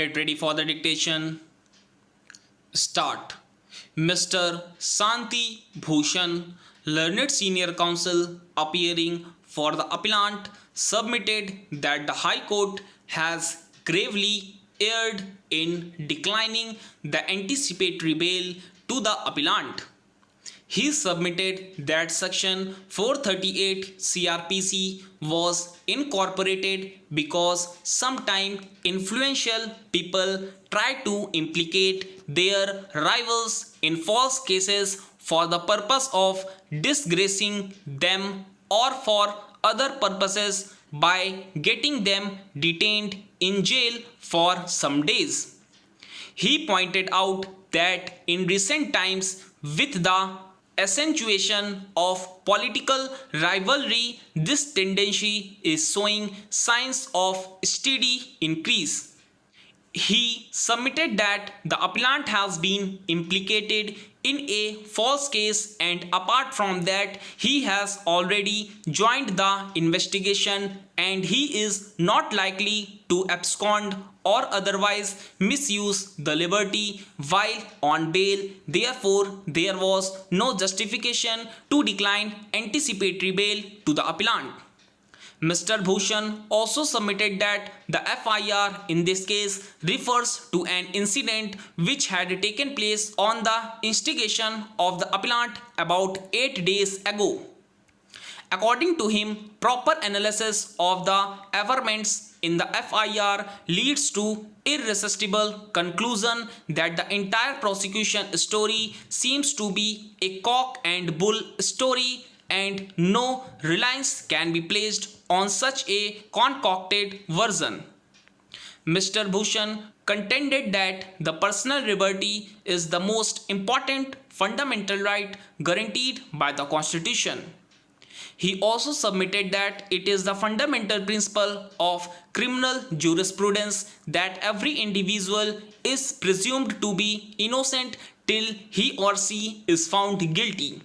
Get ready for the dictation. Start. Mr. Santi Bhushan, learned senior counsel appearing for the appellant, submitted that the High Court has gravely erred in declining the anticipatory bail to the appellant. He submitted that Section 438 CRPC was incorporated because sometime influential people try to implicate their rivals in false cases for the purpose of disgracing them or for other purposes by getting them detained in jail for some days. He pointed out that in recent times, with the accentuation of political rivalry, this tendency is showing signs of steady increase. He submitted that the appellant has been implicated in a false case, and apart from that, he has already joined the investigation and he is not likely to abscond or otherwise misuse the liberty while on bail. Therefore, there was no justification to decline anticipatory bail to the appellant. Mr. Bhushan also submitted that the FIR in this case refers to an incident which had taken place on the instigation of the appellant about 8 days ago. According to him, proper analysis of the averments in the FIR leads to irresistible conclusion that the entire prosecution story seems to be a cock and bull story and no reliance can be placed on such a concocted version. Mr. Bhushan contended that the personal liberty is the most important fundamental right guaranteed by the Constitution. He also submitted that it is the fundamental principle of criminal jurisprudence that every individual is presumed to be innocent till he or she is found guilty.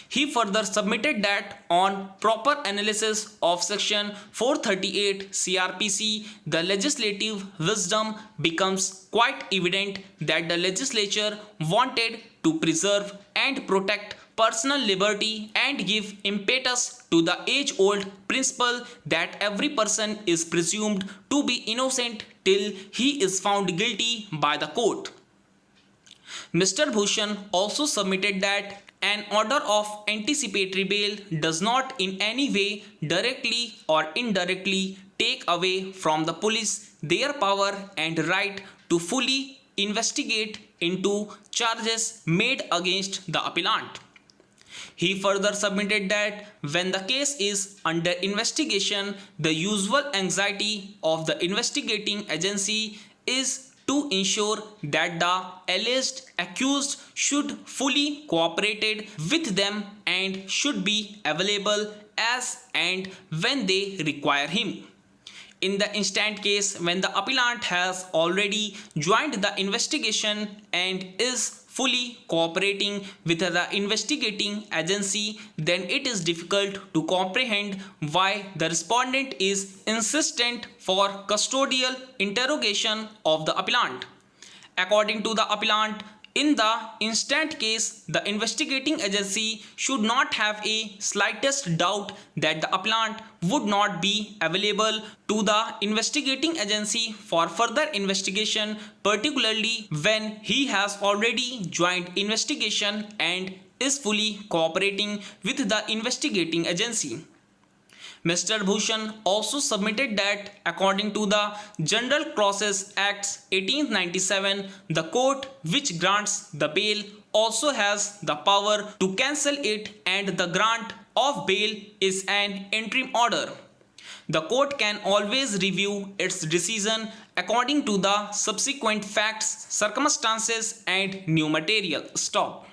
He further submitted that on proper analysis of Section 438 CRPC, the legislative wisdom becomes quite evident that the legislature wanted to preserve and protect personal liberty and give impetus to the age-old principle that every person is presumed to be innocent till he is found guilty by the court. Mr. Bhushan also submitted that an order of anticipatory bail does not in any way directly or indirectly take away from the police their power and right to fully investigate into charges made against the appellant. He further submitted that when the case is under investigation, the usual anxiety of the investigating agency is to ensure that the alleged accused should fully cooperate with them and should be available as and when they require him. In the instant case, when the appellant has already joined the investigation and is fully cooperating with the investigating agency, then it is difficult to comprehend why the respondent is insistent for custodial interrogation of the appellant. According to the appellant, in the instant case, the investigating agency should not have a slightest doubt that the appellant would not be available to the investigating agency for further investigation, particularly when he has already joined investigation and is fully cooperating with the investigating agency. Mr. Bhushan also submitted that according to the General Process Acts 1897, the court which grants the bail also has the power to cancel it, and the grant of bail is an interim order. The court can always review its decision according to the subsequent facts, circumstances and new material. Stop.